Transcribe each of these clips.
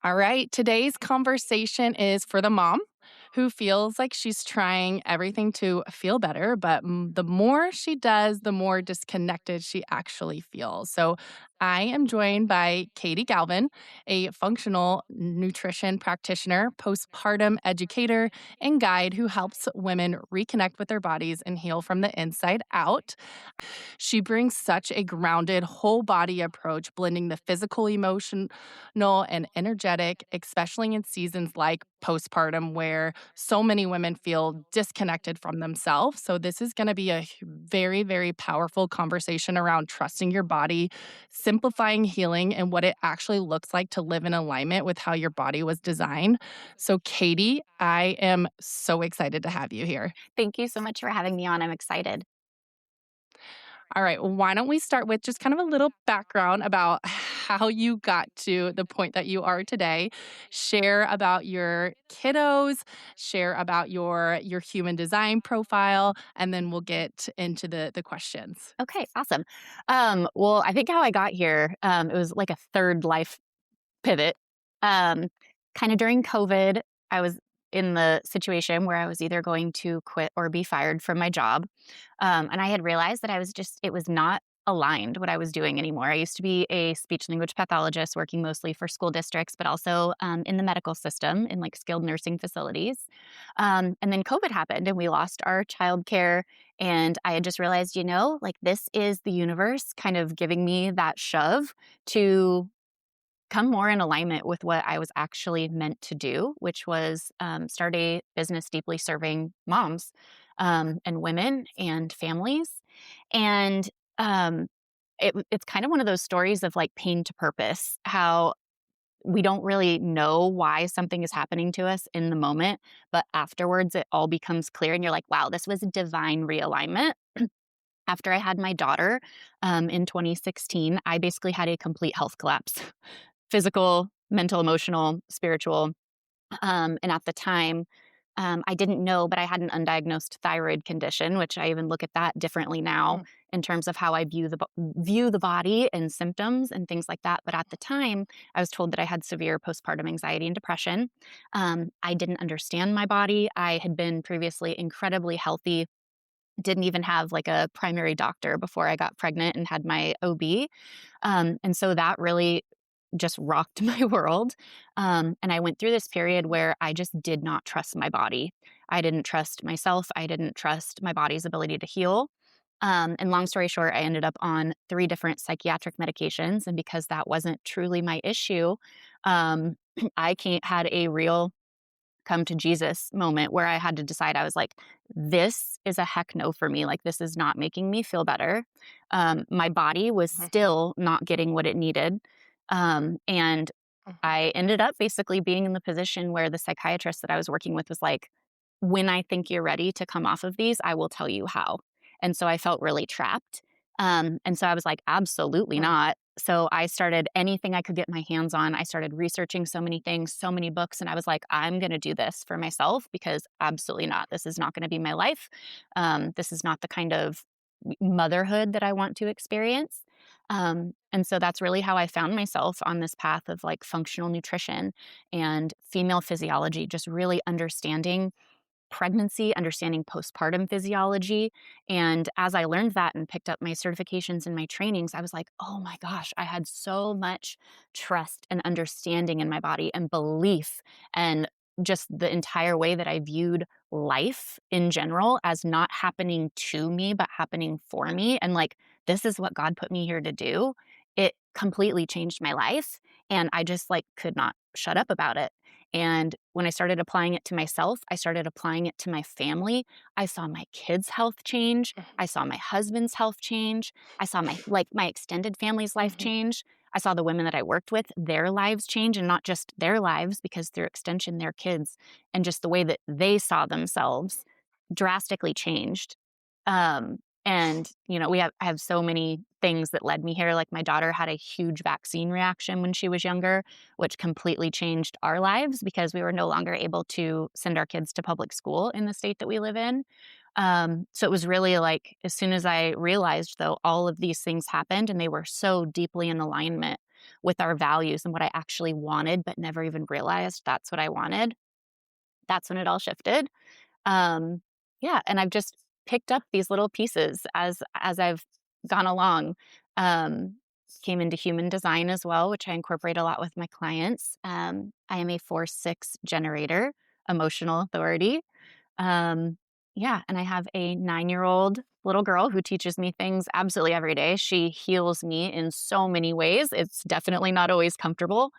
All right. Today's conversation is for the mom who feels like she's trying everything to feel better, but the more she does, the more disconnected she actually feels. So I am joined by Katie Galvin, a functional nutrition practitioner, postpartum educator, and guide who helps women reconnect with their bodies and heal from the inside out. She brings such a grounded, whole body approach, blending the physical, emotional, and energetic, especially in seasons like postpartum, where so many women feel disconnected from themselves. So, this is going to be a very, very powerful conversation around trusting your body, simplifying healing, and what it actually looks like to live in alignment with how your body was designed. So, Katie, I am so excited to have you here. Thank you so much for having me on. I'm excited. All right. Well, why don't we start with just kind of a little background about how you got to the point that you are today. Share about your kiddos, share about your human design profile, and then we'll get into the questions. Okay, awesome. Well, I think how I got here, it was like a third life pivot. Um, Kind of during COVID, I was in the situation where I was either going to quit or be fired from my job. And I had realized that it was not aligned what I was doing anymore. I used to be a speech language pathologist working mostly for school districts, but also in the medical system in like skilled nursing facilities. And then COVID happened and we lost our childcare. And I had just realized, like this is the universe kind of giving me that shove to come more in alignment with what I was actually meant to do, which was start a business deeply serving moms and women and families. And it's kind of one of those stories of like pain to purpose, how we don't really know why something is happening to us in the moment, but afterwards it all becomes clear and you're like, wow, this was a divine realignment. After I had my daughter in 2016, I basically had a complete health collapse. Physical, mental, emotional, spiritual. And at the time, I didn't know, but I had an undiagnosed thyroid condition, which I even look at that differently now Mm. in terms of how I view the body and symptoms and things like that. But at the time, I was told that I had severe postpartum anxiety and depression. I didn't understand my body. I had been previously incredibly healthy. Didn't even have like a primary doctor before I got pregnant and had my OB. And so that really just rocked my world. And I went through this period where I just did not trust my body. I didn't trust myself. I didn't trust my body's ability to heal. And long story short, I ended up on 3 different psychiatric medications. And because that wasn't truly my issue, um, had a real come to Jesus moment where I had to decide. I was like, this is a heck no for me. Like, this is not making me feel better. My body was Mhm. still not getting what it needed. And Mhm. I ended up basically being in the position where the psychiatrist that I was working with was like, when I think you're ready to come off of these, I will tell you how. And so I felt really trapped. And so I was like, absolutely Mm. not. So I started anything I could get my hands on. I started researching so many things, so many books. And I was like, I'm going to do this for myself because absolutely not. This is not going to be my life. This is not the kind of motherhood that I want to experience. And so that's really how I found myself on this path of like functional nutrition and female physiology, just really understanding pregnancy, understanding postpartum physiology. And as I learned that and picked up my certifications and my trainings, I was like, oh my gosh, I had so much trust and understanding in my body and belief and just the entire way that I viewed life in general as not happening to me, but happening for me. And like, this is what God put me here to do. It completely changed my life. And I just like could not shut up about it. And when I started applying it to myself, I started applying it to my family. I saw my kids' health change. I saw my husband's health change. I saw my extended family's life Mhm. change. I saw the women that I worked with, their lives change, and not just their lives because through extension their kids, and just the way that they saw themselves drastically changed. And I have so many things that led me here. Like my daughter had a huge vaccine reaction when she was younger, which completely changed our lives because we were no longer able to send our kids to public school in the state that we live in. So it was really like as soon as I realized, though, all of these things happened and they were so deeply in alignment. with our values and what I actually wanted, but never even realized that's what I wanted, that's when it all shifted. Um, yeah, and I've just picked up these little pieces as I've gone along. Um, Came into human design as well, which I incorporate a lot with my clients. I am a 4/6 generator, emotional authority. Um, yeah, and I have a 9-year-old little girl who teaches me things absolutely every day. She heals me in so many ways. It's definitely not always comfortable.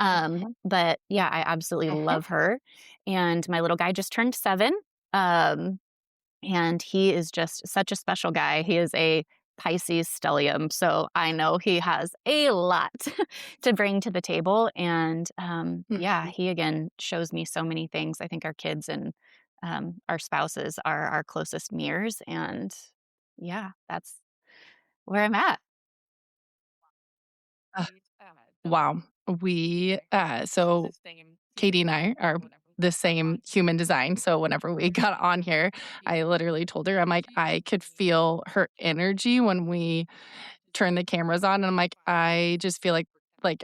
Mhm, But yeah, I absolutely mhm. love her. And my little guy just turned 7. Um, and he is just such a special guy. He is a Pisces stellium. So I know he has a lot to bring to the table. And yeah, Mhm. he again shows me so many things. I think our kids and our spouses are our closest mirrors. And yeah, that's where I'm at. Uh, wow. So Katie and I are the same human design. So whenever we got on here, I literally told her, I'm like, I could feel her energy when we turn the cameras on, and I'm like, I just feel like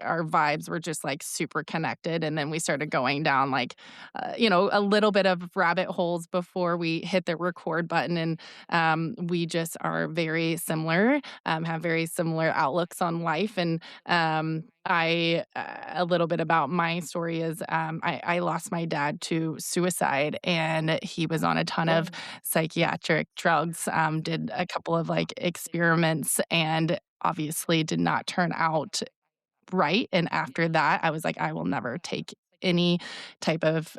our vibes were just like super connected, and then we started going down like, a little bit of rabbit holes before we hit the record button, and we just are very similar, have very similar outlooks on life, and a little bit about my story is I lost my dad to suicide, and he was on a ton of psychiatric drugs, did a couple of like experiments, and obviously did not turn out right. And after that, I was like, I will never take any type of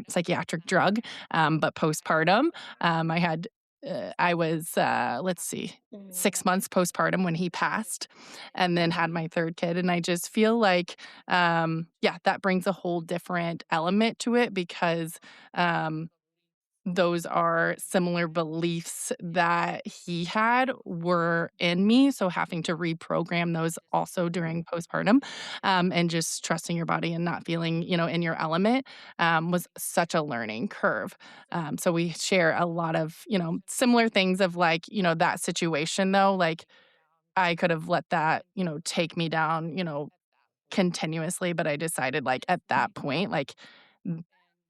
psychiatric drug. But postpartum, I was, let's see, 6 months postpartum when he passed, and then had my third kid. And I just feel like, yeah, that brings a whole different element to it because um, those are similar beliefs that he had were in me, so having to reprogram those also during postpartum, and just trusting your body and not feeling, in your element, was such a learning curve. So we share a lot of, similar things of like, that situation though, like I could have let that, take me down, continuously, but I decided, like, at that point, like, "Th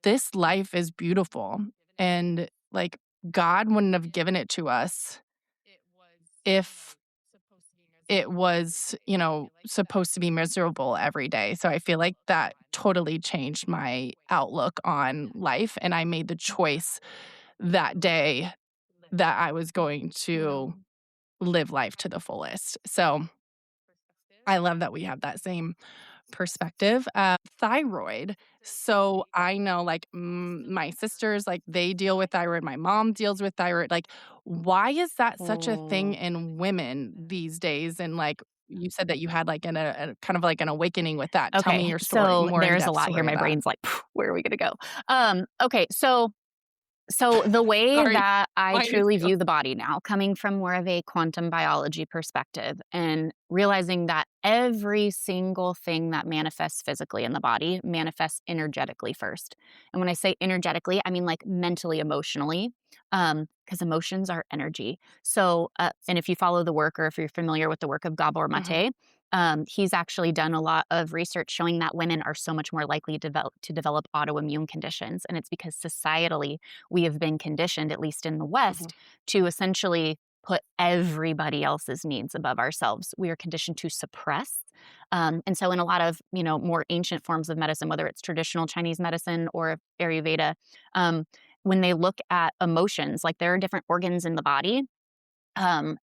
this life is beautiful, and, like, God wouldn't have given it to us if it was, supposed to be miserable every day." So I feel like that totally changed my outlook on life, and I made the choice that day that I was going to live life to the fullest. So I love that we have that same perspective. Thyroid. So I know, like, my sisters, like, they deal with thyroid. My mom deals with thyroid. Like, why is that such a thing Mm. in women these days? And like, you said that you had like a kind of like an awakening with that. Tell me Okay, your story, so more in there's a depth lot here. story of My that. brain's like, where are we going to go? Okay, so the way Sorry, that I mine is truly too. view the body now, coming from more of a quantum biology perspective and realizing that every single thing that manifests physically in the body manifests energetically first. And when I say energetically, I mean like mentally, emotionally, because emotions are energy. So, and if you follow the work or if you're familiar with the work of Gabor Mhm, Mate, he's actually done a lot of research showing that women are so much more likely to develop autoimmune conditions. And it's because societally, we have been conditioned, at least in the mhm, West, to essentially put everybody else's needs above ourselves. We are conditioned to suppress. And so, in a lot of more ancient forms of medicine, whether it's traditional Chinese medicine or Ayurveda, um, when they look at emotions, like there are different organs in the body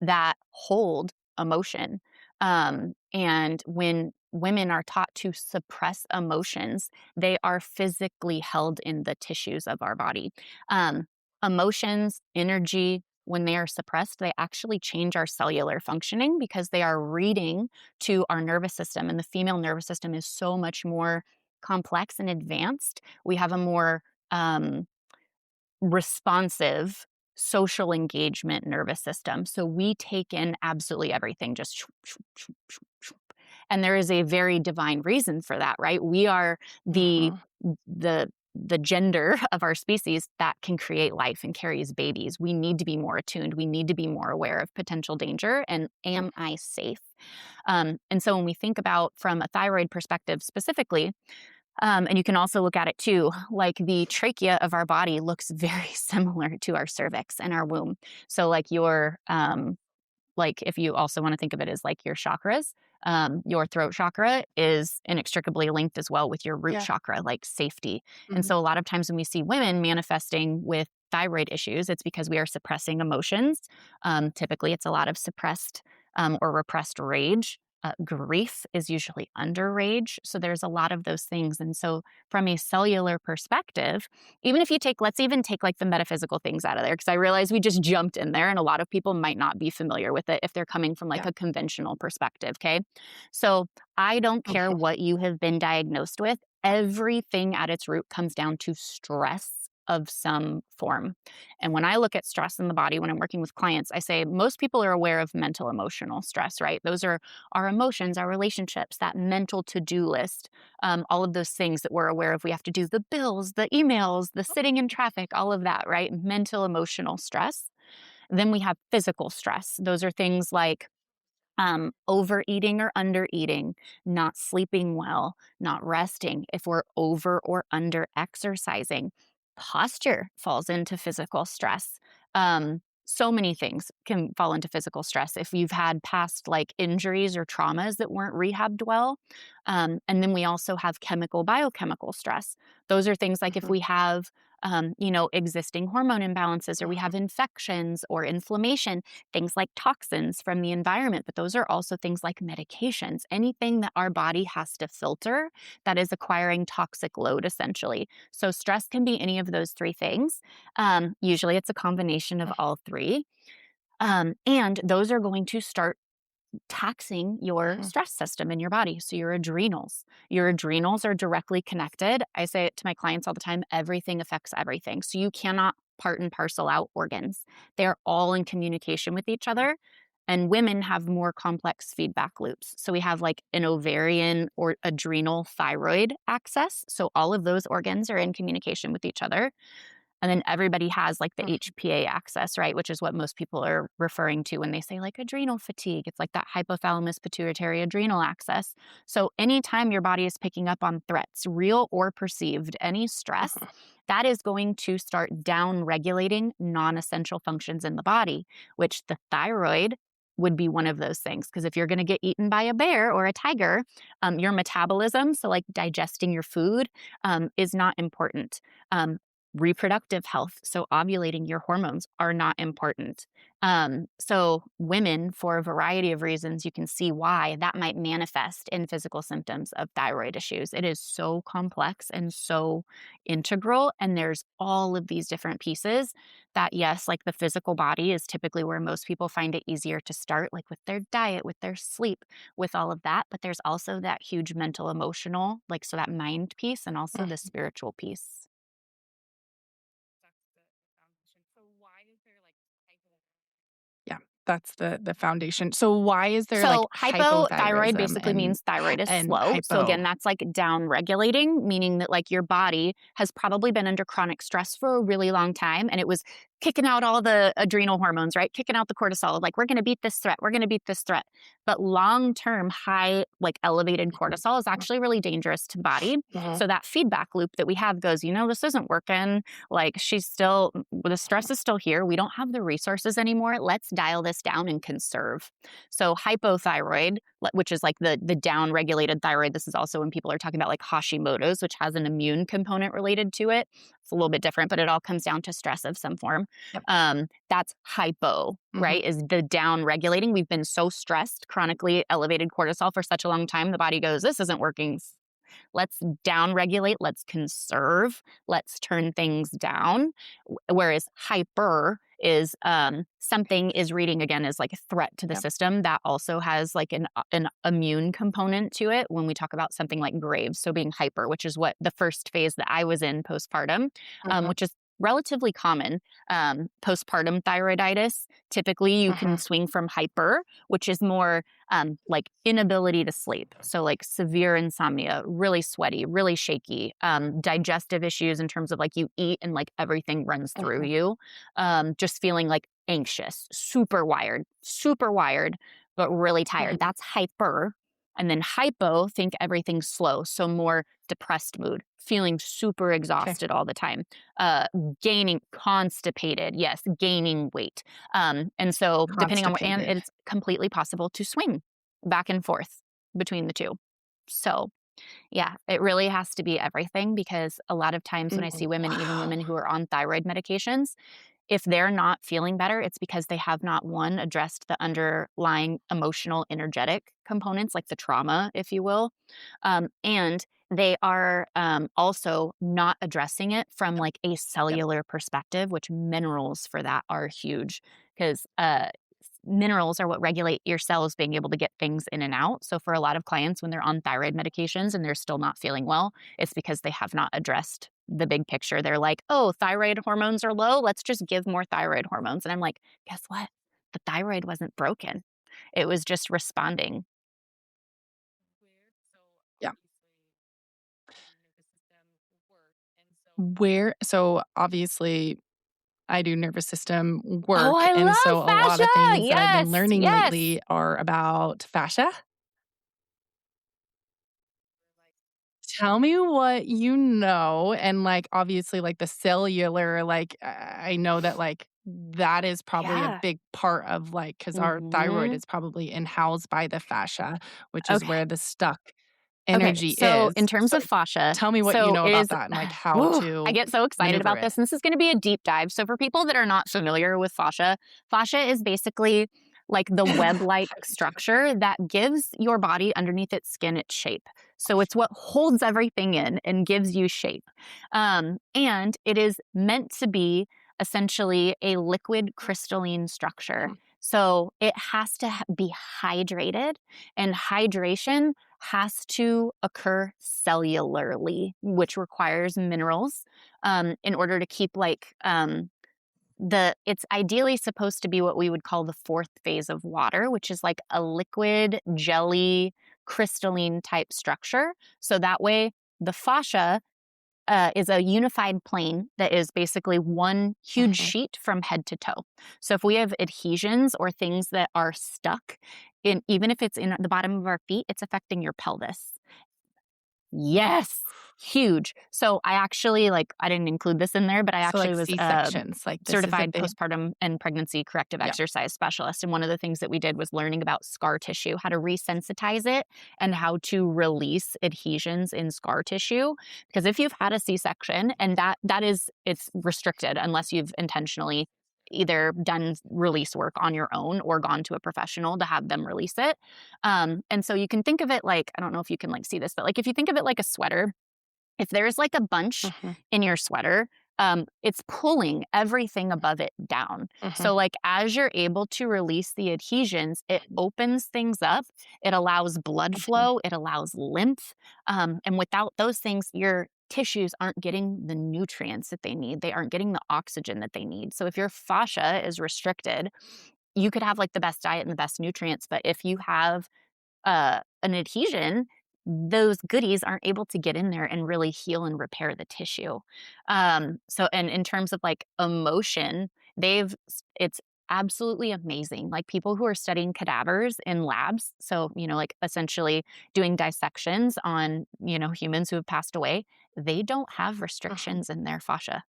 that hold emotion. And when women are taught to suppress emotions, they are physically held in the tissues of our body. Um, Emotions, energy, when they are suppressed, they actually change our cellular functioning because they are reading to our nervous system. And the female nervous system is so much more complex and advanced. We have a more responsive social engagement nervous system. So we take in absolutely everything, just shoop, shoop, shoop, shoop, shoop. And there is a very divine reason for that, right? We are the mhm. the the gender of our species that can create life and carries babies. We need to be more attuned. We need to be more aware of potential danger and am I safe? And so when we think about from a thyroid perspective specifically, and you can also look at it too, like the trachea of our body looks very similar to our cervix and our womb. So like like if you also want to think of it as like your chakras, your throat chakra is inextricably linked as well with your root Yeah. chakra, like safety. And Mhm. so a lot of times when we see women manifesting with thyroid issues, it's because we are suppressing emotions. Typically, it's a lot of suppressed or repressed rage. Grief is usually under rage. So there's a lot of those things. And so, from a cellular perspective, even if you take, let's even take like the metaphysical things out of there, because I realize we just jumped in there and a lot of people might not be familiar with it if they're coming from like Yeah. a conventional perspective. Okay. So I don't care Mhm. what you have been diagnosed with, everything at its root comes down to stress of some form. And when I look at stress in the body, when I'm working with clients, I say most people are aware of mental emotional stress, right? Those are our emotions, our relationships, that mental to do list, all of those things that we're aware of. We have to do the bills, the emails, the sitting in traffic, all of that, right? Mental, emotional stress. Then we have physical stress. Those are things like overeating or undereating, not sleeping well, not resting, if we're over or under exercising. Posture falls into physical stress. So many things can fall into physical stress if you've had past like injuries or traumas that weren't rehabbed well. And then we also have chemical, biochemical stress. Those are things like if Mhm. we have, existing hormone imbalances or we Mhm. have infections or inflammation, things like toxins from the environment, but those are also things like medications, anything that our body has to filter that is acquiring toxic load, essentially. So, stress can be any of those three things. Usually, it's a combination of all three. And those are going to start taxing your Mhm. stress system in your body. So, your adrenals. Your adrenals are directly connected. I say it to my clients all the time, everything affects everything. So, you cannot part and parcel out organs. They're all in communication with each other. And women have more complex feedback loops. So, we have like an ovarian or adrenal thyroid axis. So, all of those organs are in communication with each other. And then everybody has like the Mhm. HPA axis, right? Which is what most people are referring to when they say like adrenal fatigue. It's like that hypothalamus pituitary adrenal axis. So anytime your body is picking up on threats, real or perceived, any stress, Mhm. that is going to start down regulating non essential functions in the body, which the thyroid would be one of those things. Because if you're going to get eaten by a bear or a tiger, your metabolism, so like digesting your food, is not important. Reproductive health, so ovulating your hormones are not important. So, women, for a variety of reasons, you can see why that might manifest in physical symptoms of thyroid issues. It is so complex and so integral. And there's all of these different pieces that, yes, like the physical body is typically where most people find it easier to start, like with their diet, with their sleep, with all of that. But there's also that huge mental, emotional, like, so that mind piece and also the Mhm. spiritual piece. That's the foundation. So why is there like yeah, that's the foundation. So why is there like So hypothyroid hypothyroidism basically means thyroid is and slow. So hypo? again, that's like down regulating, meaning that like your body has probably been under chronic stress for a really long time and it was kicking out all the adrenal hormones, right? Kicking out the cortisol, like we're going to beat this threat, we're going to beat this threat. But long-term high like elevated cortisol is actually really dangerous to the body. Mhm. So that feedback loop that we have goes, this isn't working. Like the stress is still here. We don't have the resources anymore. Let's dial this down and conserve. So hypothyroid, which is like the down regulated thyroid. This is also when people are talking about like Hashimoto's, which has an immune component related to it. It's a little bit different, but it all comes down to stress of some form. Yep. That's hypo, Mhm. right? Is the down regulating. We've been so stressed, chronically elevated cortisol for such a long time. The body goes, this isn't working. Let's down regulate. Let's conserve. Let's turn things down. Whereas hyper is something is reading again as like a threat to the Yep. system that also has like an immune component to it when we talk about something like Graves. So being hyper, which is what the first phase that I was in postpartum, Mhm. which is relatively common. Postpartum thyroiditis, typically you can Mhm. swing from hyper, which is more like inability to sleep. So, like severe insomnia, really sweaty, really shaky, digestive issues in terms of like you eat and like everything runs through Mhm. you, just feeling like anxious, super wired, but really tired. Mhm. That's hyper. And then hypo, think everything's slow. So, more depressed mood, feeling super 'Kay. exhausted all the time, uh, gaining, constipated, yes, gaining weight. And so, depending on what, and Constipated. it's completely possible to swing back and forth between the two. So, yeah, it really has to be everything because a lot of times when I see women, even Wow. women who are on thyroid medications, if they're not feeling better, it's because they have not, one, addressed the underlying emotional, energetic components, like the trauma, if you will. And they are also not addressing it from like a Yep. cellular perspective, which minerals for that are huge because minerals are what regulate your cells being able to get things in and out. So for a lot of clients, when they're on thyroid medications and they're still not feeling well, it's because they have not addressed the big picture. They're like, oh, thyroid hormones are low. Let's just give more thyroid hormones. And I'm like, guess what? The thyroid wasn't broken. It was just responding. Yeah. So obviously I do nervous system Oh, work, I and love so a lot of fascia. things that I've been Yes, learning yes. lately are about fascia. Tell me what you know, and, like, obviously, like, the cellular, like, I know that, like, that is probably a Yeah. big part of, like, because our thyroid Mhm. is probably in-housed by the fascia, which is Okay. where the stuck Okay, energy so in is. terms So of fascia, tell me what you so know it about is that and, like, how I to get so excited maneuver about it. this, and this is gonna be a deep dive. So for people that are not familiar with fascia, fascia is basically like the web-like Me too. structure that gives your body underneath its skin its shape. So it's what holds everything in and gives you shape. And it is meant to be essentially a liquid crystalline structure. Mhm, So it has to be hydrated, and hydration has to occur cellularly, which requires minerals in order to keep it's ideally supposed to be what we would call the fourth phase of water, which is like a liquid, jelly, crystalline type structure. So that way, the fascia is a unified plane that is basically one huge mhm. sheet from head to toe. So if we have adhesions or things that are stuck in, even if it's in the bottom of our feet, it's affecting your pelvis. Yes, huge. So I actually I didn't include this in there, but I So, actually like, was C-sections, like, this is a certified big postpartum and pregnancy corrective yeah. exercise specialist. And one of the things that we did was learning about scar tissue, how to resensitize it and how to release adhesions in scar tissue. Because if you've had a C-section, and it's restricted unless you've intentionally either done release work on your own or gone to a professional to have them release it. And so you can think of it like, I don't know if you can see this, but like if you think of it like a sweater, if there's like a bunch Mhm, in your sweater, it's pulling everything above it down. mhm, So, like, as you're able to release the adhesions, it opens things up. It allows blood mhm, flow, it allows lymph. And without those things, your tissues aren't getting the nutrients that they need. They aren't getting the oxygen that they need. So, if your fascia is restricted, you could have like the best diet and the best nutrients. But if you have an adhesion, those goodies aren't able to get in there and really heal and repair the tissue. So, and in terms of like emotion, it's absolutely amazing. Like people who are studying cadavers in labs, so, like essentially doing dissections on, humans who have passed away, they don't have mhm, restrictions in their fascia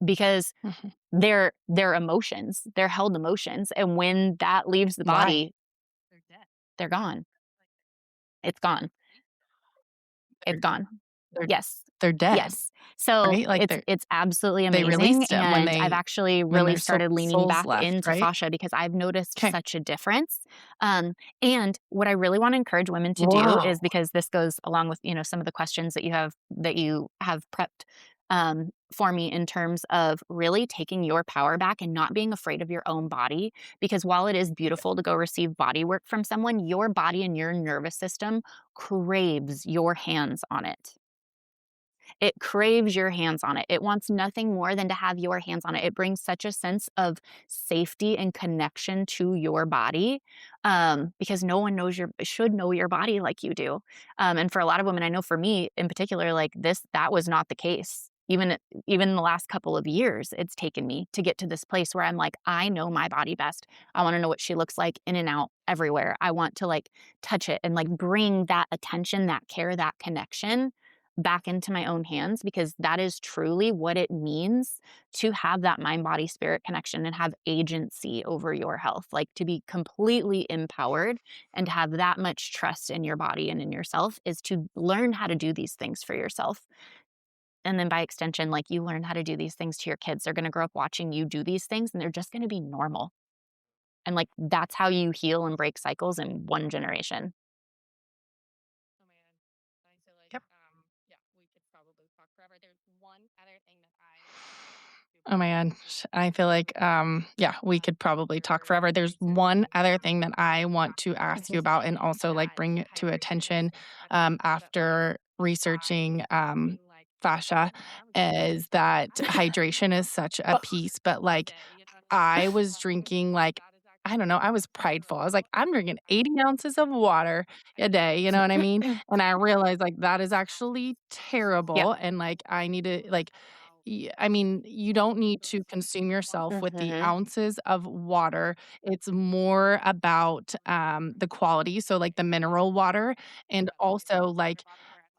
because mhm. they're emotions, they're held emotions. And when that leaves the Why? body, they're gone. It's gone. It's They're gone. they're Yes. they're dead, Yes. So right? Like, it's absolutely they amazing, released them and I've actually when really their started leaning souls back left, into right? fascia because I've noticed Okay. such a difference. Um, and what I really wanna encourage women to do Wow. is because this goes along with, some of the questions that you have prepped, for me in terms of really taking your power back and not being afraid of your own body, because while it is beautiful to go receive body work from someone, your body and your nervous system craves your hands on it. It craves your hands on it. It wants nothing more than to have your hands on it. It brings such a sense of safety and connection to your body, because no one should know your body like you do. And for a lot of women, I know for me in particular, like that was not the case. Even in the last couple of years, it's taken me to get to this place where I'm like, I know my body best. I want to know what she looks like in and out everywhere. I want to like touch it and like bring that attention, that care, that connection back into my own hands, because that is truly what it means to have that mind body spirit connection and have agency over your health, like to be completely empowered and to have that much trust in your body and in yourself, is to learn how to do these things for yourself. And then by extension, like you learn how to do these things to your kids. They're going to grow up watching you do these things and they're just going to be normal. And like that's how you heal and break cycles in one generation. Oh man, I feel like Yep. yeah, we could probably talk forever. There's one other thing that I Oh my gosh. I feel like, yeah, we could probably talk forever. There's one other thing that I want to ask you about and also like bring it to attention after researching fascia is that hydration is such a piece, but like I was drinking like, I don't know, I was prideful. I was like, I'm drinking 80 ounces of water a day, you know what I mean? And I realized like that is actually Yep. terrible. And like I need to like I mean, you don't need to consume yourself with the Mhm. ounces of water. It's more about, the quality, so, like, the mineral water, and also, like,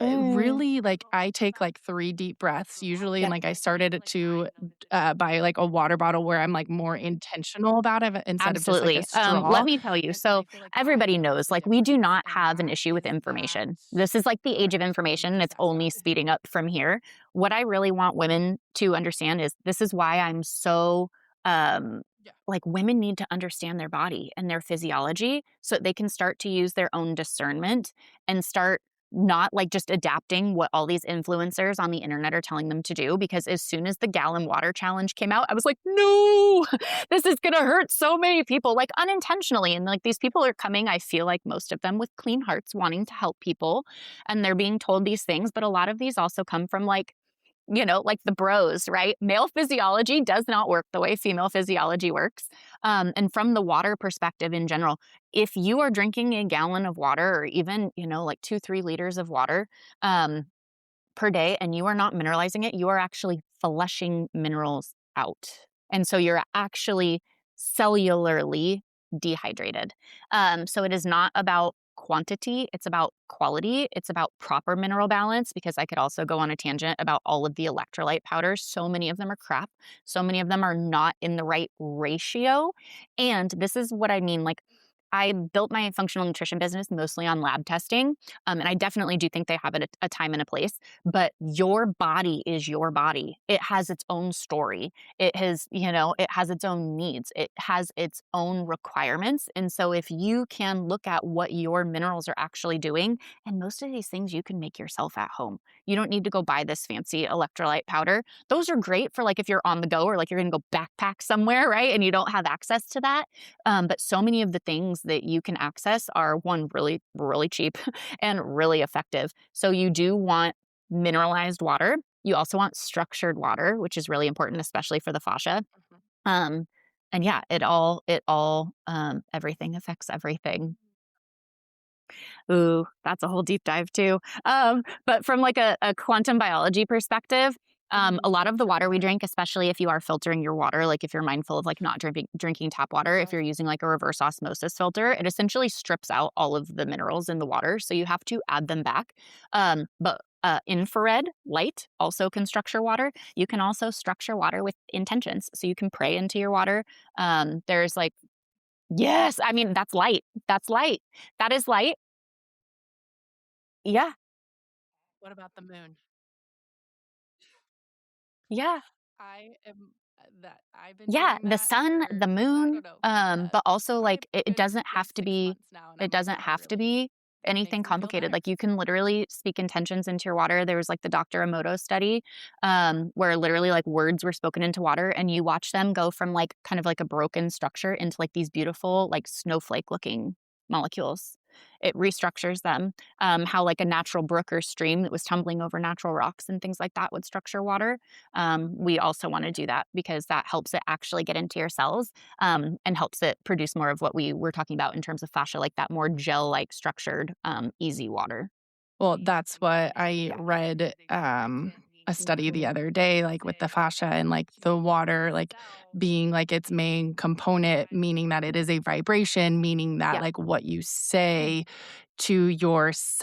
Mm. really, like, I take, like, 3 deep breaths usually, and, Yep. like, I started to, buy, like, a water bottle where I'm, like, more intentional about it instead of just, like, a Absolutely. Let straw, me tell you. and so I So feel like that everybody makes knows, a like, we do difference, not and have an that issue with is that information. This is like the age of part that we information, need and to it's suss only out. speeding up from here. What I really want women to understand is this is why I'm so, um, Yeah. like, women need to understand their body and their physiology so that they can start to use their own discernment and start not like just adapting what all these influencers on the internet are telling them to do. Because as soon as the gallon water challenge came out, I was like, no, this is going to hurt so many people, like unintentionally. And like these people are coming, I feel like most of them with clean hearts, wanting to help people. And they're being told these things. But a lot of these also come from like, like the bros, right? Male physiology does not work the way female physiology works. And from the water perspective in general, if you are drinking a gallon of water or even, like 2, 3 liters of water, um, per day and you are not mineralizing it, you are actually flushing minerals out. And so you're actually cellularly dehydrated. So it is not about quantity, it's about quality, it's about proper mineral balance. Because I could also go on a tangent about all of the electrolyte powders. So many of them are crap, so many of them are not in the right ratio. And this is what I mean. Like, I built my functional nutrition business mostly on lab testing. And I definitely do think they have a time and a place, but your body is your body. It has its own story. It has its own needs. It has its own requirements. And so if you can look at what your minerals are actually doing, and most of these things you can make yourself at home. You don't need to go buy this fancy electrolyte powder. Those are great for like if you're on the go or like you're going to go backpack somewhere, right? And you don't have access to that. But so many of the things that you can access are one, really, really cheap and really effective. So you do want mineralized water. You also want structured water, which is really important, especially for the fascia. Mhm. Um, and yeah, everything affects everything. Ooh, that's a whole deep dive too. But from like a quantum biology perspective, a lot of the water we drink, especially if you are filtering your water, like if you're mindful of like not drinking tap water, if you're using like a reverse osmosis filter, it essentially strips out all of the minerals in the water. So you have to add them back. But infrared light also can structure water. You can also structure water with intentions. So you can pray into your water. There's like, yes, I mean, that's light. That's light. That is light. Yeah. What about the moon? Yeah. I am that I've been Yeah, doing the that sun, for, the I moon, don't know, but also, probably like, a it good, doesn't like, have to 6 be months now, and it I'm like, doesn't "Wow, it have to really be anything makes me feel complicated, better." like, you can literally speak intentions into your water. There was, like, the Dr. Emoto study, where literally, like, words were spoken into water, and you watch them go from, like, kind of like a broken structure into, like, these beautiful, like, snowflake-looking molecules. It restructures them. How like a natural brook or stream that was tumbling over natural rocks and things like that would structure water. We also want to do that because that helps it actually get into your cells, and helps it produce more of what we were talking about in terms of fascia, like that more gel-like structured, easy water. Well, that's what I Yeah. read, a study the other day, like, with the fascia and, like, the water, like, being, like, its main component, meaning that it is a vibration, meaning that, Yeah. like, what you say to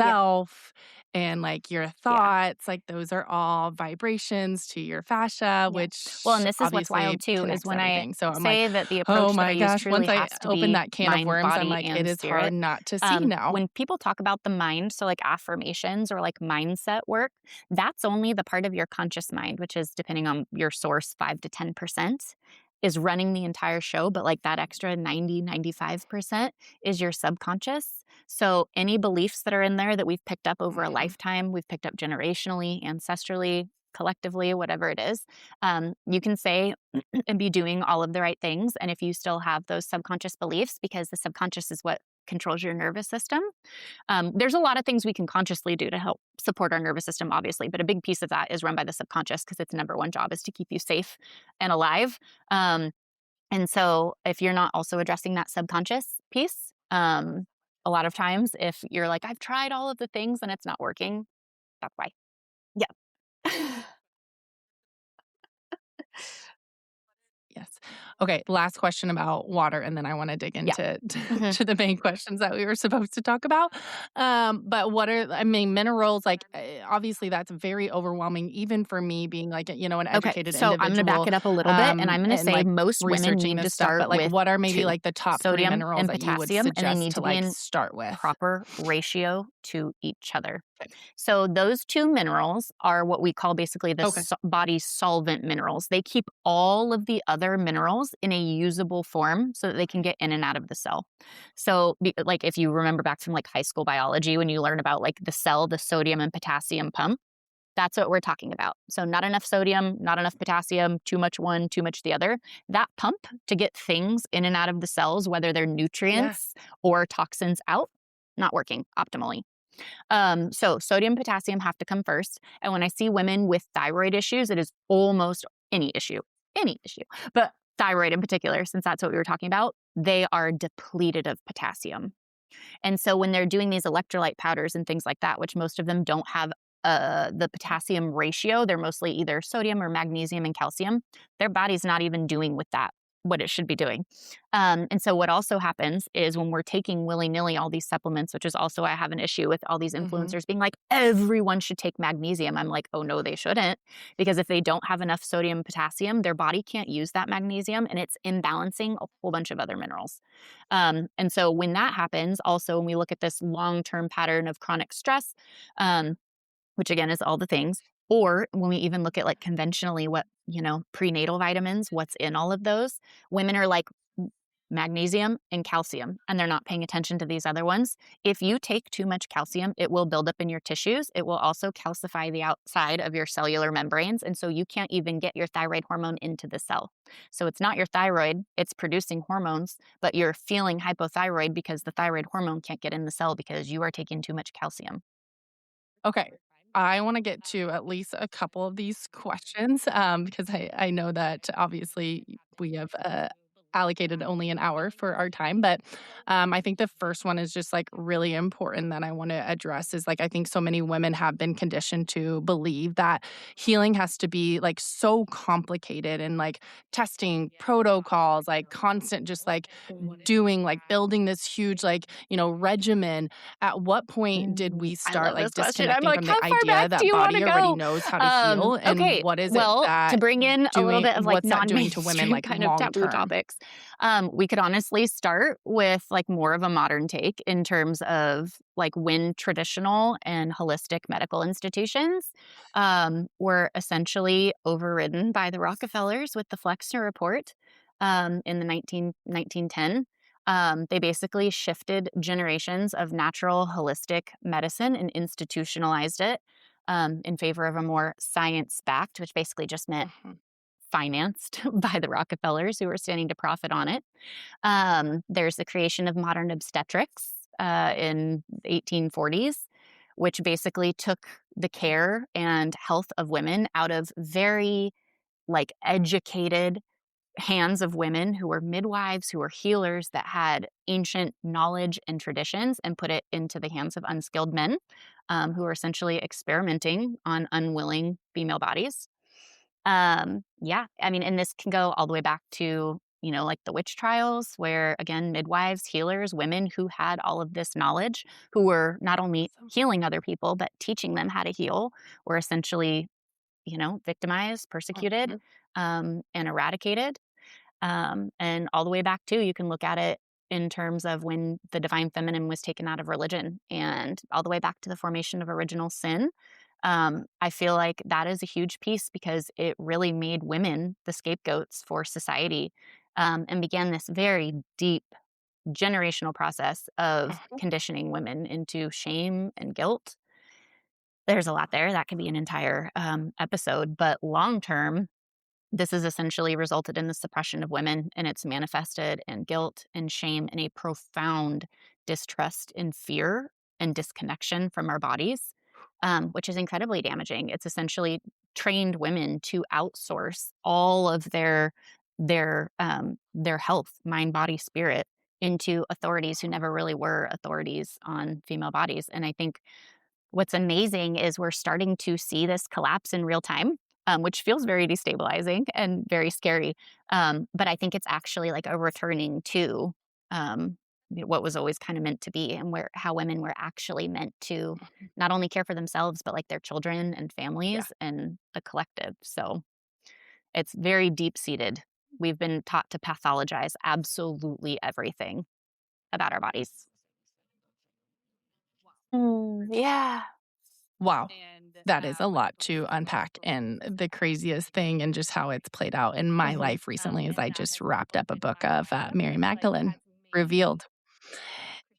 Yeah. yourself and, like, your Yeah. thoughts, like, those are all vibrations to your fascia, Yeah. Well, and which this is what's obviously wild too, is connects when I everything. So I'm like, say that the "Oh approach that I my use gosh," once truly I has to open be that can of mind, worms, I'm body, like, "It and is hard spirit. not to see now." When people talk about the mind, so like affirmations or like mindset work, that's only the part of your conscious mind, which is depending on your source, 5 to 10% is running the entire show. But like that extra 90, 95% is your subconscious. So any beliefs that are in there that we've picked up over a Mhm. lifetime, we've picked up generationally, ancestrally, collectively, whatever it is, you can say and be doing all of the right things. And if you still have those subconscious beliefs, because the subconscious is what controls your nervous system, there's a lot of things we can consciously do to help support our nervous system, obviously, but a big piece of that is run by the subconscious because its number one job is to keep you safe and alive. Um, and so, if you're not also addressing that subconscious piece, a lot of times, if you're like, I've tried all of the things and it's not working, that's why. Yeah. Yes. Okay, last question about water, and then I wanna dig Yeah. into Hmm. to the main questions that we were supposed to talk about. But what are I mean, minerals, like, obviously, that's very overwhelming even for me being, like, an Okay, educated so I'm gonna back individual, it up a little bit, and I'm gonna and, say like, most women researching need to this stuff, start but, like, with what are maybe, 2, like, the top 3 sodium minerals and that you would potassium, and they suggest need to, to be like, in start with? proper ratio to each other. Okay. So those 2 minerals are what we call basically the Okay. body's solvent minerals. They keep all of the other minerals in a usable form so that they can get in and out of the cell. So, like if you remember back from like high school biology, when you learn about like the cell, the sodium and potassium pump, that's what we're talking about. So, not enough sodium, not enough potassium, too much one, too much the other. That pump to get things in and out of the cells, whether they're Yeah. nutrients or toxins out, not working optimally. So sodium, potassium have to come first. And when I see women with thyroid issues, it is almost any issue, but thyroid in particular, since that's what we were talking about, they are depleted of potassium. And so when they're doing these electrolyte powders and things like that, which most of them don't have the potassium ratio, they're mostly either sodium or magnesium and calcium. Their body's not even doing with that what it should be doing. And so what also happens is when we're taking willy nilly all these supplements, which is also I have an issue with all these Mhm. influencers being like, everyone should take magnesium. I'm like, oh no, they shouldn't. Because if they don't have enough sodium, potassium, their body can't use that magnesium and it's imbalancing a whole bunch of other minerals. And so when that happens, also when we look at this long term pattern of chronic stress, um, which again is all the things, or when we even look at like conventionally what, prenatal vitamins, what's in all of those, women are like magnesium and calcium, and they're not paying attention to these other ones. If you take too much calcium, it will build up in your tissues. It will also calcify the outside of your cellular membranes. And so you can't even get your thyroid hormone into the cell. So it's not your thyroid, it's producing hormones, but you're feeling hypothyroid because the thyroid hormone can't get in the cell because you are taking too much calcium. Okay. I wanna get to at least a couple of these questions, because I know that obviously we have, allocated only an hour for our time, but, I think the first one is just, like, really important that I wanna address is, like, I think so many women have been conditioned to believe that healing has to be, like, so complicated and, like, testing protocols, like, constant just, like, doing, like, building this huge, like, regimen. At what point did we I start, love like, this question. I'm disconnecting like, from how the far idea back do that you want to body already go? knows how to heal, and Okay. what is it Well, to that bring in a little bit of like what's that non doing to women, mainstream like, kind of long taboo term? topics, we could honestly start with like more of a modern take in terms of like when traditional and holistic medical institutions were essentially overridden by the Rockefellers with the Flexner Report in the 1910. They basically shifted generations of natural holistic medicine and institutionalized it in favor of a more science backed, which basically just meant Mhm. financed by the Rockefellers who were standing to profit on it. There's the creation of modern obstetrics. in 1840s, which basically took the care and health of women out of very like educated hands of women who were midwives, who were healers that had ancient knowledge and traditions, and put it into the hands of unskilled men who were essentially experimenting on unwilling female bodies. Yeah, I mean, and this can go all the way back to, you know, like the witch trials, where again, midwives, healers, women who had all of this knowledge, who were not only Awesome. healing other people, but teaching them how to heal, were essentially, you know, victimized, persecuted, Mhm. and eradicated. And all the way back to, you can look at it in terms of when the divine feminine was taken out of religion and all the way back to the formation of original sin. I feel like that is a huge piece because it really made women the scapegoats for society, and began this very deep generational process of Mhm. conditioning women into shame and guilt. There's a lot there. That could be an entire episode, but long term, this has essentially resulted in the suppression of women, and it's manifested in guilt and shame and a profound distrust and fear and disconnection from our bodies, which is incredibly damaging. It's essentially trained women to outsource all of their health, mind, body, spirit, into authorities who never really were authorities on female bodies. And I think what's amazing is we're starting to see this collapse in real time, which feels very destabilizing and very scary. But I think it's actually like a returning to what was always kind of meant to be, and where how women were actually meant to not only care for themselves, but like their children and Yeah. families and the collective. So it's very deep seated. We've been taught to pathologize absolutely everything about our bodies. Yeah. Wow. That is a lot to unpack, and the craziest thing and just how it's played out in my Mhm. life recently is I just wrapped up a book of, Mary Magdalene, Revealed.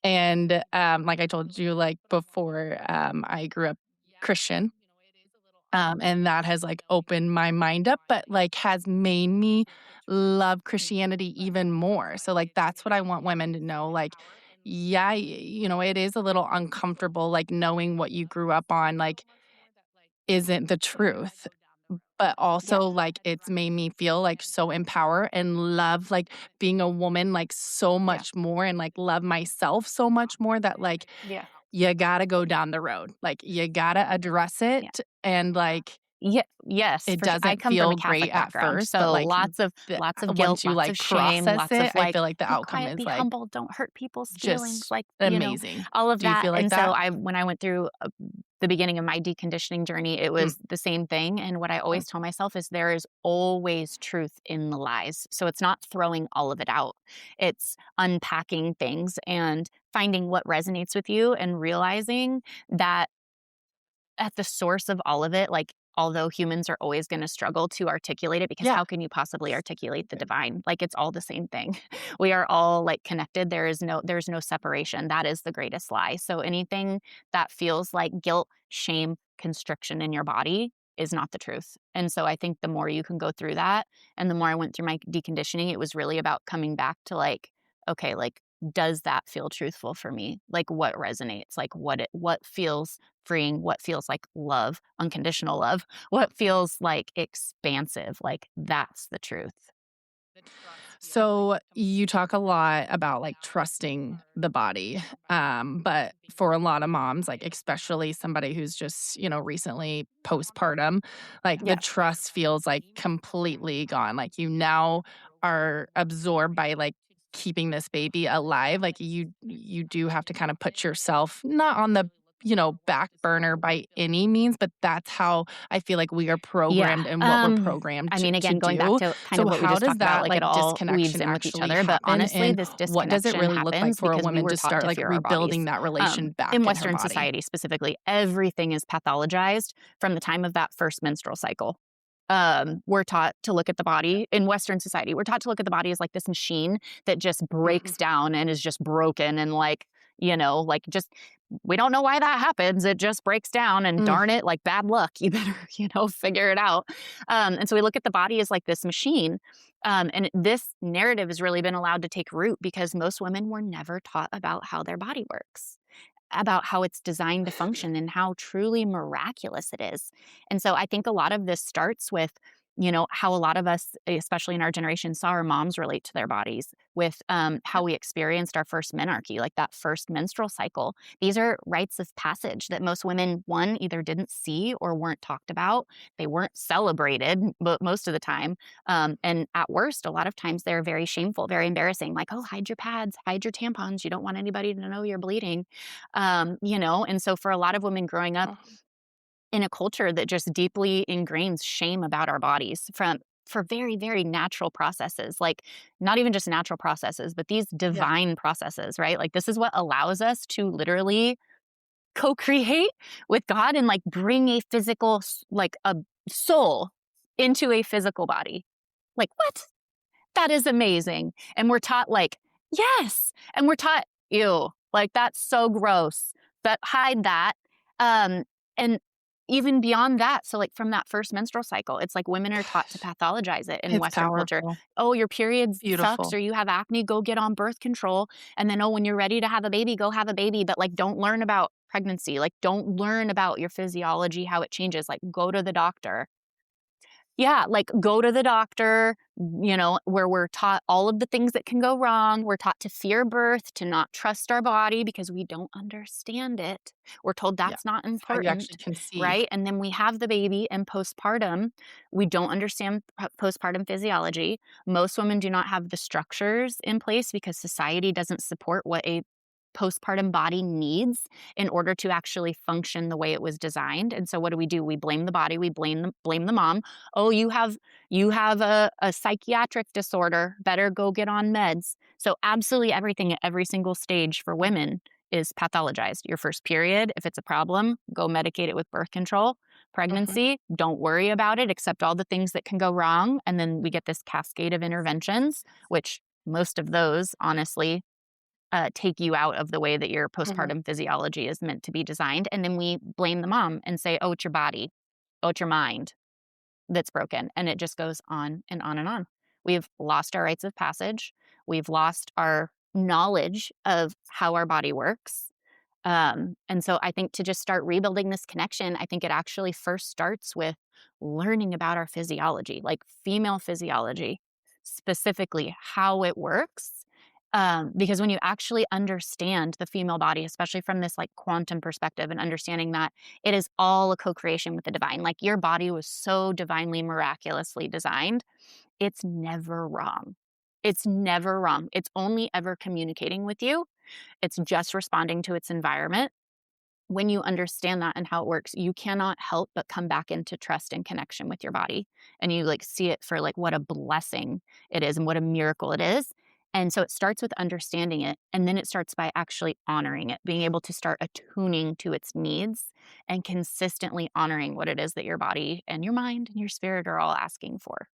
And, like I told you, like, before, I grew up Christian, and that has, like, opened my mind up, but, like, has made me love Christianity even more. So, like, that's what I want women to know, like, yeah, it is a little uncomfortable, like, knowing what you grew up on, like, isn't the truth. But also, Yeah. like, it's made me feel, like, so empowered and love, like, being a woman, like, so Yeah. much more and, like, love myself so much more that, like, Yeah. you gotta go down the road. Like, you gotta address it, Yeah. and, like, Yeah, yes, it for sure. I doesn't come from a feel great Catholic at background, first, so but, like, the lots of guilt, once you, lots like, of shame, process lots of it, I like, feel like the be outcome quiet, is, be like, humble, don't hurt people's feelings, just like, amazing. all of Do you that. feel like And so that? I when I went through the beginning of my deconditioning journey, it Mm, was the same thing. And what I mm, always tell myself is there is always truth in the lies. So it's not throwing all of it out. It's unpacking things and finding what resonates with you and realizing that at the source of all of it, like, although humans are always gonna struggle to articulate it, because yeah. how can you possibly articulate the divine? Like, it's all the same thing. We are all, like, connected. There's no separation. That is the greatest lie. So anything that feels like guilt, shame, constriction in your body is not the truth. And so I think the more you can go through that, and the more I went through my deconditioning, it was really about coming back to, like, okay, like, does that feel truthful for me? Like, what resonates? Like, what feels freeing, what feels like love, unconditional love, what feels like expansive, like that's the truth. So you talk a lot about like trusting the body. But for a lot of moms, like especially somebody who's just, recently postpartum, like the Yeah. trust feels like completely gone. Like you now are absorbed by like keeping this baby alive. Like you do have to kind of put yourself not on the back burner by any means, but that's how I feel like we are Yeah. programmed and what we're programmed I to, mean, to again, going back do. to kind So of what we how just does talked about, that, like it like, all weaves disconnection in with each actually other. But happen, honestly, and this what does it disconnection really look like happens for a because we woman were to taught start, to like, fear our rebuilding bodies. that relation In back in her Western body? society specifically, everything is pathologized from the time of that first menstrual cycle. We're taught to look at the body in Western society. We're taught to look at the body as like this machine that just Mhm, breaks down and is just broken and like, like just we don't know why that happens. It just breaks down and mm, darn it, like bad luck. You better, figure it out. And so we look at the body as like this machine. And this narrative has really been allowed to take root because most women were never taught about how their body works, about how it's designed to function and how truly miraculous it is. And so I think a lot of this starts with, how a lot of us, especially in our generation, saw our moms relate to their bodies with how Yep. we experienced our first menarche, like that first menstrual cycle. These are rites of passage that most women, one, either didn't see or weren't talked about. They weren't celebrated, but most of the time. And at worst, a lot of times they're very shameful, very embarrassing, like, oh, hide your pads, hide your tampons. You don't want anybody to know you're bleeding. And so for a lot of women growing up Uh-huh. in a culture that just deeply ingrains shame about our bodies for very, very natural processes, like not even just natural processes, but these Yeah. divine processes, right? Like this is what allows us to literally co-create with God and like bring a physical, like a soul into a physical body. Like, what? That is amazing. And we're taught like, yes. And we're taught, ew, like that's so gross. But hide that. And even beyond that, so like from that first menstrual cycle, it's like women are taught to pathologize it in It's Western culture. powerful. Oh, your period sucks Beautiful. or you have acne, go get on birth control. And then, oh, when you're ready to have a baby, go have a baby. But like, don't learn about pregnancy. Like, don't learn about your physiology, how it changes. Like, go to the doctor. Yeah, like go to the doctor, where we're taught all of the things that can go wrong. We're taught to fear birth, to not trust our body because we don't understand it. We're told Yeah. that's not It's how you actually important, conceive. right? And then we have the baby and postpartum. We don't understand postpartum physiology. Most women do not have the structures in place because society doesn't support what a postpartum body needs in order to actually function the way it was designed. And so what do? We blame the body, we blame the mom. Oh, you have a psychiatric disorder, better go get on meds. So absolutely everything at every single stage for women is pathologized. Your first period, if it's a problem, go medicate it with birth control. Mhm. Pregnancy, don't worry about it, accept all the things that can go wrong. And then we get this cascade of interventions, which most of those, honestly, take you out of the way that your Mhm. postpartum physiology is meant to be designed. And then we blame the mom and say, oh, it's your body. Oh, it's your mind that's broken. And it just goes on and on and on. We've lost our rites of passage. We've lost our knowledge of how our body works. And so I think to just start rebuilding this connection, I think it actually first starts with learning about our physiology, like female physiology, specifically how it works. Because when you actually understand the female body, especially from this like quantum perspective and understanding that it is all a co-creation with the divine, like your body was so divinely, miraculously designed, it's never wrong. It's never wrong. It's only ever communicating with you. It's just responding to its environment. When you understand that and how it works, you cannot help but come back into trust and connection with your body. And you like see it for like what a blessing it is and what a miracle it is. And so it starts with understanding it. And then it starts by actually honoring it, being able to start attuning to its needs and consistently honoring what it is that your body and your mind and your spirit are all asking for.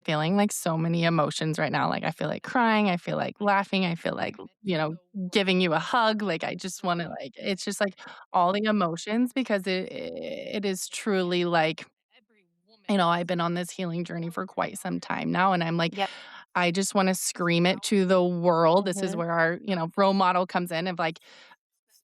Feeling like so many emotions right now. Like I feel like crying, I feel like laughing, I feel like, giving you a hug. Like I just want to like it's just like all the emotions because it is truly like, I've been on this healing journey for quite some time now and I'm like Yep. I just want to scream it to the world. This is Hmm. where our, role model comes in of like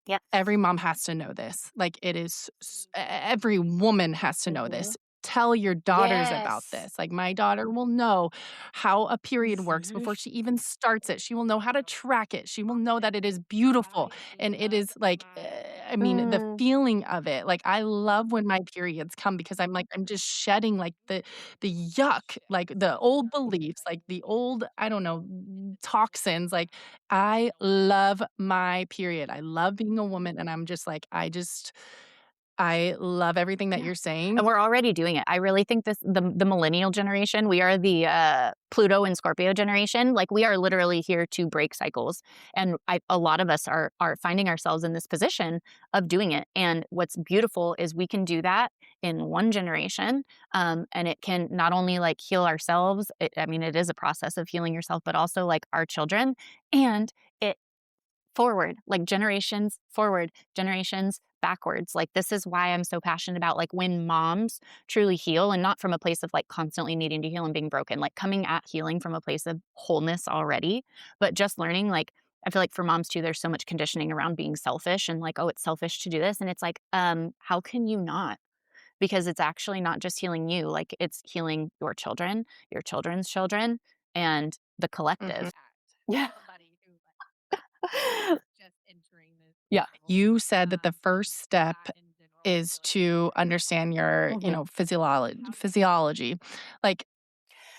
Yep. every mom has to know this. Like it is every woman has to know Hmm. this. Tell your daughters about Yes. this. Like my daughter will know how a period works Mhm. before she even starts it. She will know how to track it. She will know that it is beautiful and it is like I mean the Mm. feeling of it. Like I love when my periods come because I'm like I'm just shedding like the yuck, like the old beliefs, like the old I don't know toxins like I love my period. I love being a woman, and I'm just like, I love everything that Yeah. you're saying. And we're already doing it. I really think the millennial generation, we are the Pluto and Scorpio generation. Like we are literally here to break cycles. And a lot of us are finding ourselves in this position of doing it. And what's beautiful is we can do that in one generation. And it can not only like heal ourselves, I mean, it is a process of healing yourself, but also like our children. And it forward, like generations forward, generations backwards. Like, this is why I'm so passionate about, like, when moms truly heal, and not from a place of, like, constantly needing to heal and being broken, like, coming at healing from a place of wholeness already, but just learning, like, I feel like for moms too, there's so much conditioning around being selfish and like, "Oh, it's selfish to do this," and it's like, how can you not? Because it's actually not just healing you, like, it's healing your children's children, and the Mhm. collective. Yeah. Somebody who, is just entering this Yeah. world, you said that the first step that in general, I is feel like to understand your, Mhm. physiology. Like,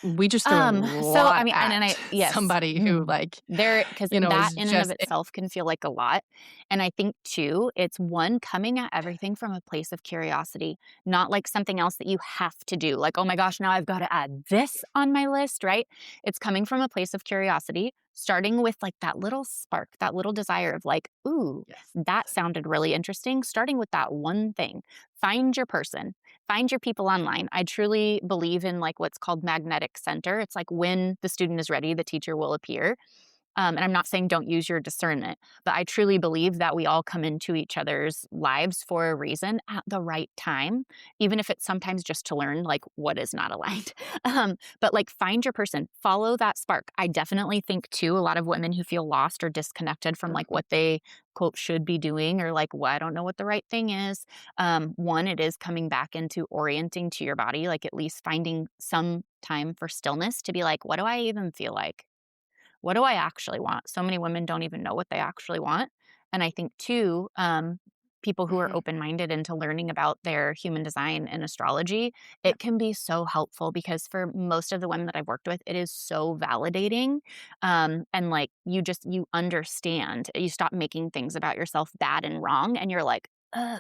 we just threw a So, I lot mean, and at I yes. somebody who, like, There, because that is in and of just itself can feel like a lot, and I think too, it's one, coming at everything from a place of curiosity, not like something else that you have to do, like, "Oh my gosh, now I've gotta add this on my list," right? It's coming from a place of curiosity, starting with, like, that little spark, that little desire of like, "Ooh, yes. that sounded really interesting," starting with that one thing. Find your person. Find your people online. I truly believe in like what's called magnetic center. It's like when the student is ready, the teacher will appear. And I'm not saying don't use your discernment, but I truly believe that we all come into each other's lives for a reason at the right time, even if it's sometimes just to learn like what is not aligned. But like find your person, follow that spark. I definitely think too, a lot of women who feel lost or disconnected from like Mhm. what they quote should be doing, or like, well, I don't know what the right thing is. One, it is coming back into orienting to your body, like at least finding some time for stillness to be like, what do I even feel like? What do I actually want? So many women don't even know what they actually want. And I think too, people who are Mhm. open minded into learning about their human design and astrology, it can be so helpful because for most of the women that I've worked with, it is so validating. And like you understand, you stop making things about yourself bad and wrong. And you're like, oh,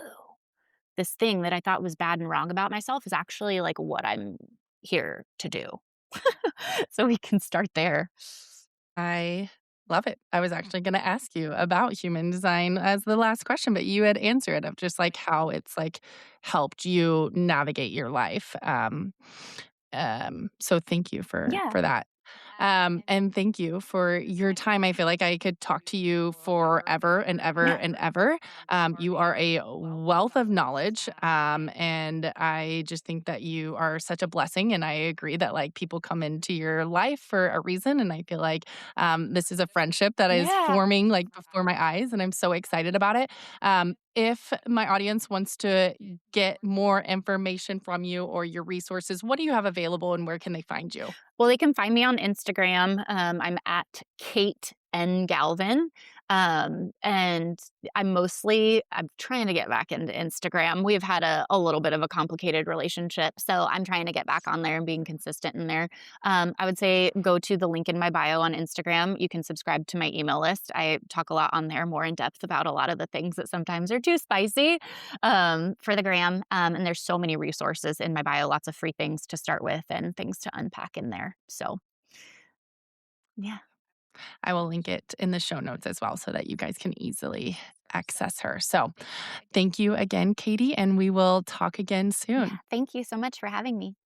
this thing that I thought was bad and wrong about myself is actually like what I'm here to do. So we can start there. I love it. I was actually gonna ask you about human design as the last question, but you had answered of just, like, how it's, like, helped you navigate your life. So thank you Yeah. for that. And thank you for your time. I feel like I could talk to you forever and ever Yeah. and ever. You are a wealth of knowledge. And I just think that you are such a blessing. And I agree that like people come into your life for a reason. And I feel like this is a friendship that is Yeah. forming like before my eyes. And I'm so excited about it. If my audience wants to get more information from you or your resources, what do you have available and where can they find you? Well, they can find me on Instagram. I'm at Kate N. Galvin. And I'm trying to get back into Instagram. We've had a little bit of a complicated relationship. So I'm trying to get back on there and being consistent in there. I would say go to the link in my bio on Instagram. You can subscribe to my email list. I talk a lot on there more in depth about a lot of the things that sometimes are too spicy for the gram. And there's so many resources in my bio, lots of free things to start with and things to unpack in there. So, yeah. I will link it in the show notes as well so that you guys can easily access her. So, thank you again, Katie, and we will talk again Yeah. soon. Thank you so much for having me.